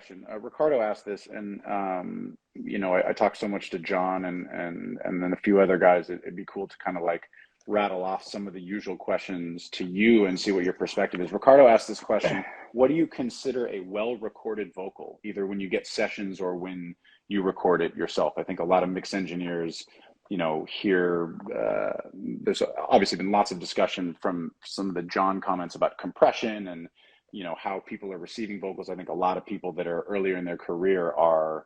question. Ricardo asked this, and I talked so much to John and then a few other guys. It'd be cool to kind of like rattle off some of the usual questions to you and see what your perspective is. Ricardo asked this question: what do you consider a well-recorded vocal, either when you get sessions or when you record it yourself? I think a lot of mix engineers, here, there's obviously been lots of discussion from some of the John comments about compression and how people are receiving vocals. I think a lot of people that are earlier in their career are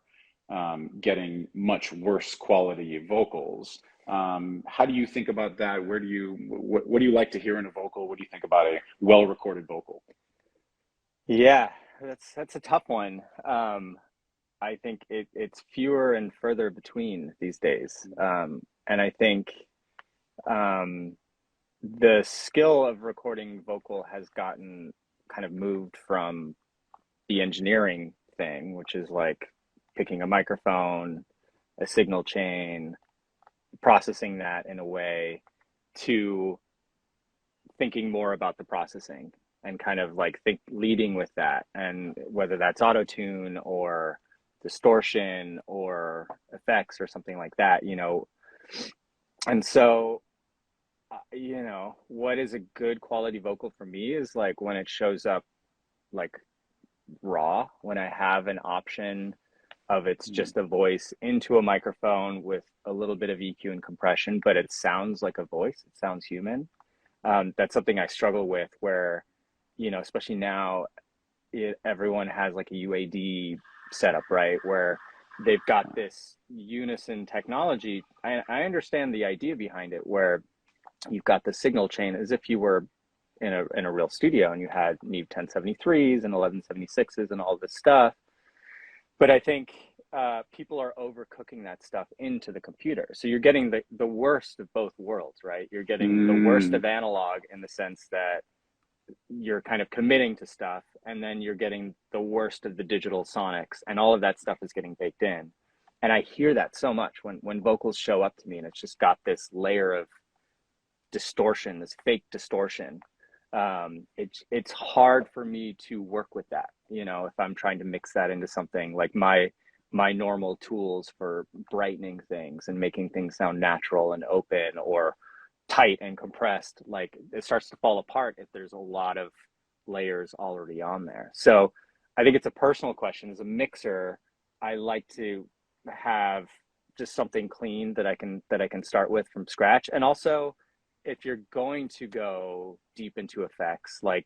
getting much worse quality vocals. How do you think about that? What do you like to hear in a vocal? What do you think about a well-recorded vocal? Yeah, that's a tough one. I think it's fewer and further between these days. And I think the skill of recording vocal has gotten kind of moved from the engineering thing, which is like picking a microphone, a signal chain, processing that in a way, to thinking more about the processing and kind of like leading with that. And whether that's auto tune or distortion or effects or something like that, and so what is a good quality vocal for me is like when it shows up like raw, when I have an option of it's just a voice into a microphone with a little bit of EQ and compression, but it sounds like a voice, it sounds human. That's something I struggle with, where especially now, everyone has like a UAD setup, right, where they've got this unison technology. I understand the idea behind it, where you've got the signal chain as if you were in a real studio and you had Neve 1073s and 1176s and all this stuff. But I think people are overcooking that stuff into the computer. So you're getting the worst of both worlds, right? You're getting the worst of analog in the sense that you're kind of committing to stuff, and then you're getting the worst of the digital sonics, and all of that stuff is getting baked in. And I hear that so much when vocals show up to me, and it's just got this layer of distortion, this fake distortion. It's hard for me to work with that, if I'm trying to mix that into something like my normal tools for brightening things and making things sound natural and open or tight and compressed. Like, it starts to fall apart if there's a lot of layers already on there. So I think it's a personal question. As a mixer, I like to have just something clean that I can start with from scratch. And also, if you're going to go deep into effects, like,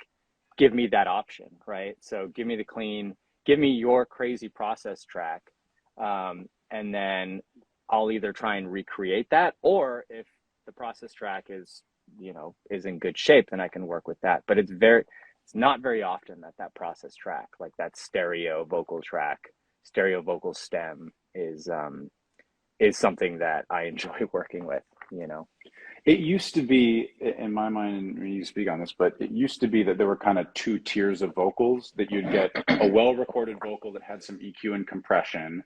give me that option, right? So give me the clean, give me your crazy process track, and then I'll either try and recreate that, or if the process track is in good shape, then I can work with that. But it's not very often that process track, like that stereo vocal track, stereo vocal stem, is something that I enjoy working with. It used to be, in my mind, when you speak on this, but it used to be that there were kind of two tiers of vocals, that you'd get a well-recorded vocal that had some EQ and compression,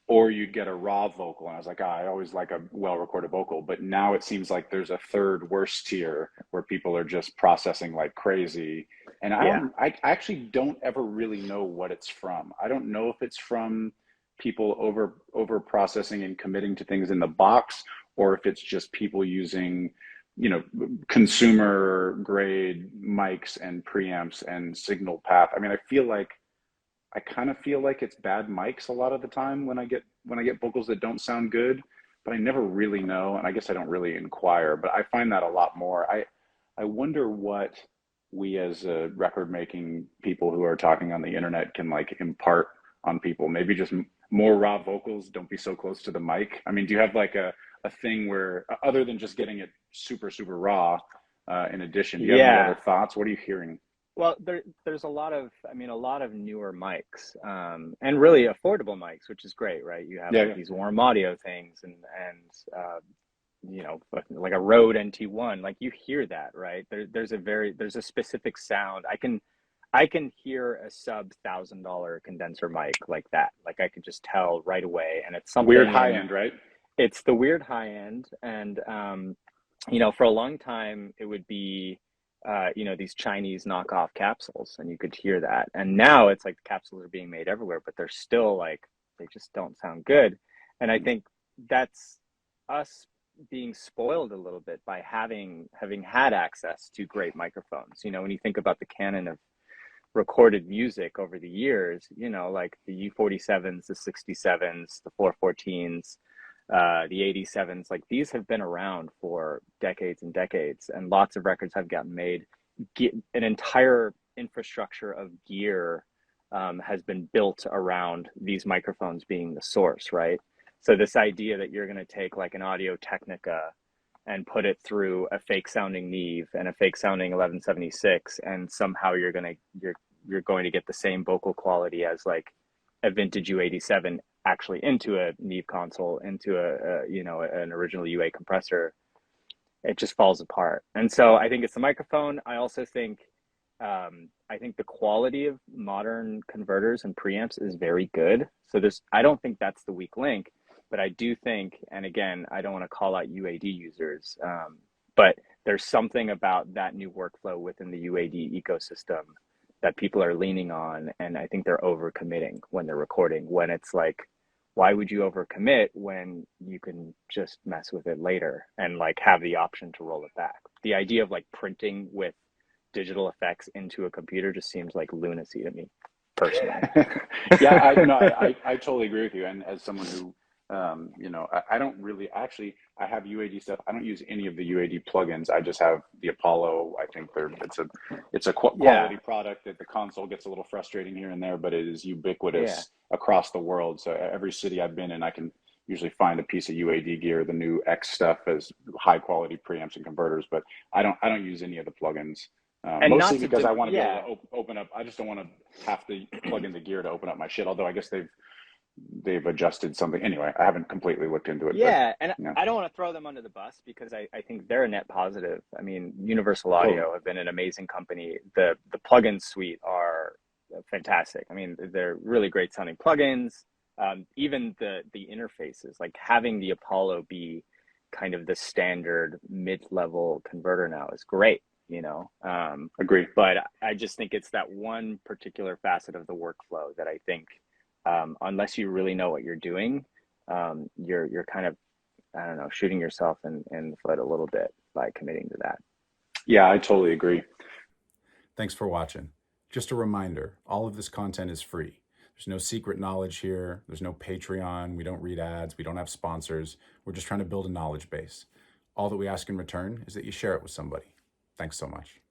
or you'd get a raw vocal. And I was like, I always like a well-recorded vocal. But now it seems like there's a third worst tier where people are just processing like crazy. And I actually don't ever really know what it's from. I don't know if it's from people over processing and committing to things in the box, or if it's just people using, consumer grade mics and preamps and signal path. I mean, I kind of feel like it's bad mics a lot of the time when I get vocals that don't sound good, but I never really know, and I guess I don't really inquire. But I find that a lot more. I wonder what we as record making people who are talking on the internet can like impart on people. Maybe just more raw vocals. Don't be so close to the mic. I mean, do you have like a thing where, other than just getting it super raw, in addition, do you have any other thoughts? What are you hearing? Well, there's a lot of newer mics, and really affordable mics, which is great, right? You have these warm audio things, and like a Rode NT1, like, you hear that, right? There's a specific sound. I can hear a sub $1,000 condenser mic like that. Like, I can just tell right away, and it's something weird high end, right? It's the weird high end, and for a long time it would be these Chinese knockoff capsules, and you could hear that. And now it's like the capsules are being made everywhere, but they're still like, they just don't sound good. And I think that's us being spoiled a little bit by having had access to great microphones. When you think about the canon of recorded music over the years, like the U47s, the 67s, the 414s, the 87s, like these have been around for decades and decades, and lots of records have gotten made. An entire infrastructure of gear has been built around these microphones being the source, right? So this idea that you're going to take like an Audio Technica and put it through a fake sounding Neve and a fake sounding 1176, and somehow you're going to get the same vocal quality as like a vintage U87 actually into a Neve console, into an original UA compressor, it just falls apart. And so I think it's the microphone. I also think the quality of modern converters and preamps is very good. So I don't think that's the weak link, but I do think, and again, I don't want to call out UAD users, but there's something about that new workflow within the UAD ecosystem that people are leaning on, and I think they're overcommitting when they're recording, when it's like, why would you overcommit when you can just mess with it later and like have the option to roll it back? The idea of like printing with digital effects into a computer just seems like lunacy to me personally. Yeah, I totally agree with you. And as someone who, I don't really actually, I have UAD stuff. I don't use any of the UAD plugins. I just have the Apollo. I think it's a quality product. That the console gets a little frustrating here and there, but it is ubiquitous across the world. So every city I've been in, I can usually find a piece of UAD gear. The new X stuff as high quality preamps and converters, but I don't use any of the plugins. And mostly because I want to be able to open up. I just don't want to have to plug in the gear to open up my shit. Although I guess they've adjusted something. Anyway, I haven't completely looked into it. Yeah, but, and I don't want to throw them under the bus because I think they're a net positive. I mean, Universal Audio have been an amazing company. The plugin suite are fantastic. I mean, they're really great sounding plugins. Even the interfaces, like having the Apollo be kind of the standard mid-level converter now is great. Agree. But I just think it's that one particular facet of the workflow that I think, unless you really know what you're doing, you're kind of, I don't know, shooting yourself in the foot a little bit by committing to that. Yeah, I totally agree. Thanks for watching. Just a reminder, all of this content is free. There's no secret knowledge here. There's no Patreon. We don't read ads. We don't have sponsors. We're just trying to build a knowledge base. All that we ask in return is that you share it with somebody. Thanks so much.